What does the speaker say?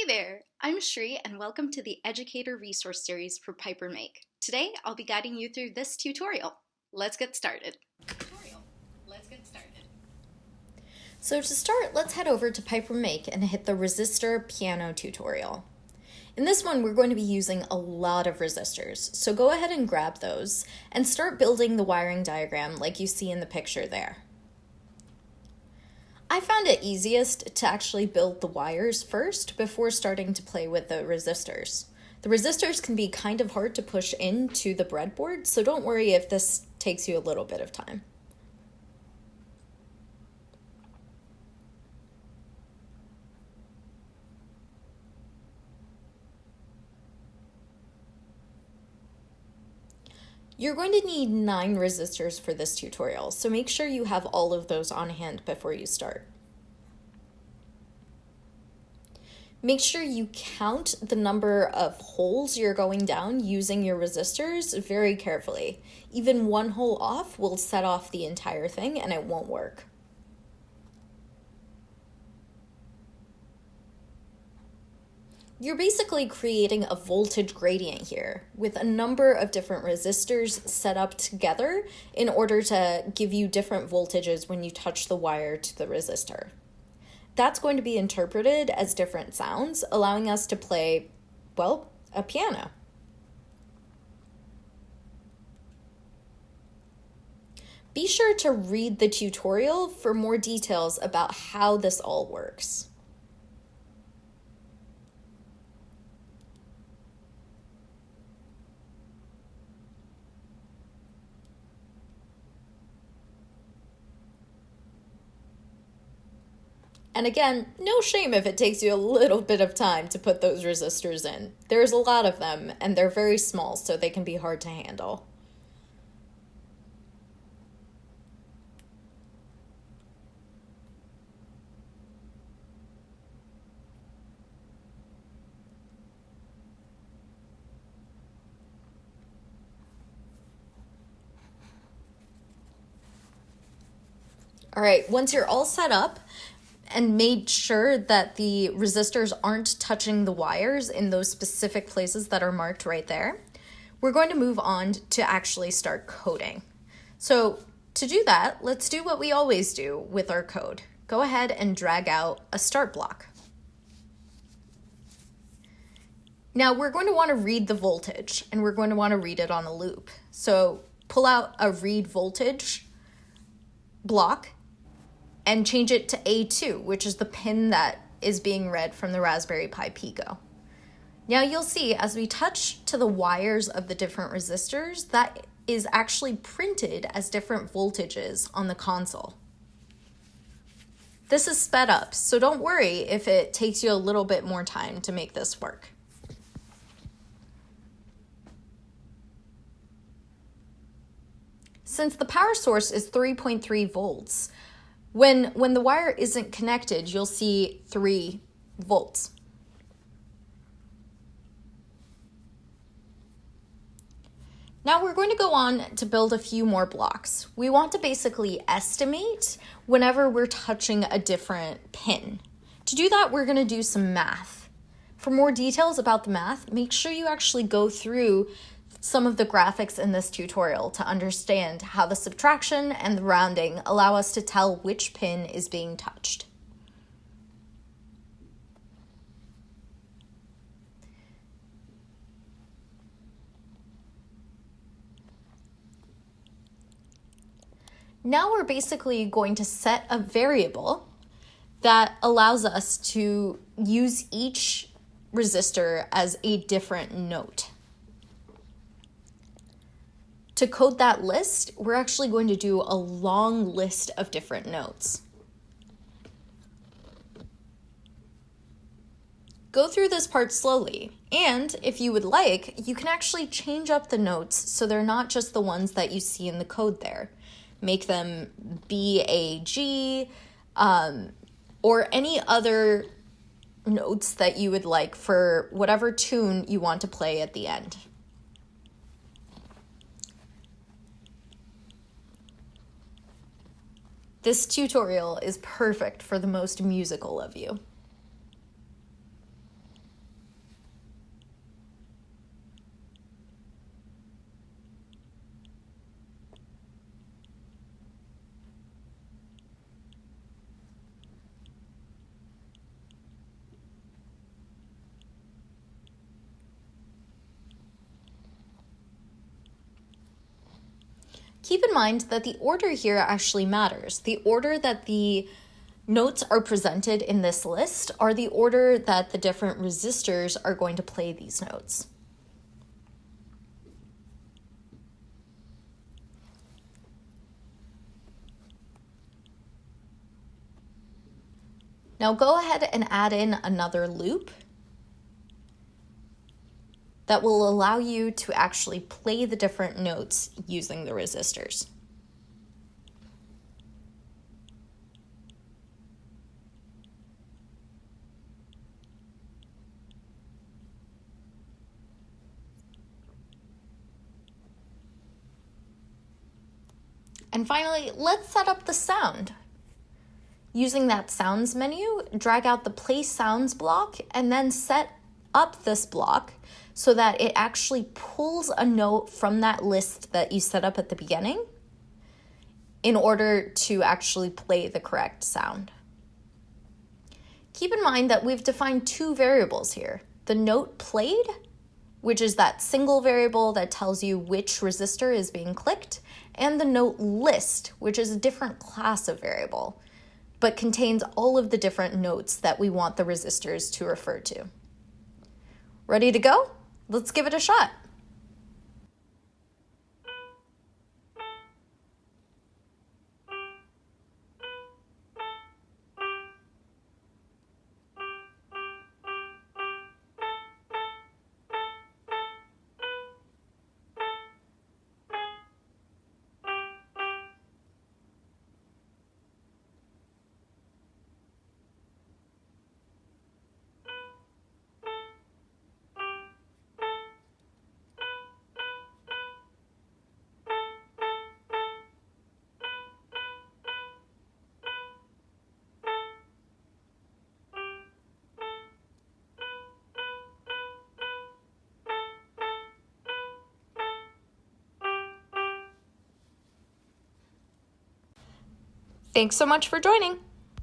Hey there, I'm Shri and welcome to the Educator resource series for Piper Make. Today I'll be guiding you through this tutorial. Let's get started. So to start, let's head over to Piper Make and hit the Resistor piano tutorial. In this one, we're going to be using a lot of resistors, so go ahead and grab those and start building the wiring diagram like you see in the picture there. I found it easiest to actually build the wires first before starting to play with the resistors. The resistors can be kind of hard to push into the breadboard, so don't worry if this takes you a little bit of time. You're going to need 9 resistors for this tutorial, so make sure you have all of those on hand before you start. Make sure you count the number of holes you're going down using your resistors very carefully. Even one hole off will set off the entire thing and it won't work. You're basically creating a voltage gradient here with a number of different resistors set up together in order to give you different voltages when you touch the wire to the resistor. That's going to be interpreted as different sounds, allowing us to play, well, a piano. Be sure to read the tutorial for more details about how this all works. And again, no shame if it takes you a little bit of time to put those resistors in. There's a lot of them, and they're very small, so they can be hard to handle. All right, once you're all set up, and made sure that the resistors aren't touching the wires in those specific places that are marked right there, we're going to move on to actually start coding. So to do that, let's do what we always do with our code. Go ahead and drag out a start block. Now we're going to want to read the voltage and we're going to want to read it on a loop. So pull out a read voltage block and change it to A2, which is the pin that is being read from the Raspberry Pi Pico. Now you'll see as we touch to the wires of the different resistors, that is actually printed as different voltages on the console. This is sped up, so don't worry if it takes you a little bit more time to make this work. Since the power source is 3.3 volts, when the wire isn't connected, you'll see 3 volts. Now we're going to go on to build a few more blocks. We want to basically estimate whenever we're touching a different pin. To do that, we're going to do some math. For more details about the math, make sure you actually go through some of the graphics in this tutorial to understand how the subtraction and the rounding allow us to tell which pin is being touched. Now we're basically going to set a variable that allows us to use each resistor as a different note. To code that list, we're actually going to do a long list of different notes. Go through this part slowly, and if you would like, you can actually change up the notes so they're not just the ones that you see in the code there. Make them B, A, G, or any other notes that you would like for whatever tune you want to play at the end. This tutorial is perfect for the most musical of you. keep in mind that the order here actually matters. The order that the notes are presented in this list are the order that the different resistors are going to play these notes. Now go ahead and add in another loop that will allow you to actually play the different notes using the resistors. And finally, let's set up the sound. Using that sounds menu, drag out the play sounds block and then set up this block so that it actually pulls a note from that list that you set up at the beginning in order to actually play the correct sound. Keep in mind that we've defined two variables here. The note played, which is that single variable that tells you which resistor is being clicked, and the note list, which is a different class of variable, but contains all of the different notes that we want the resistors to refer to. Ready to go? Let's give it a shot. Thanks so much for joining.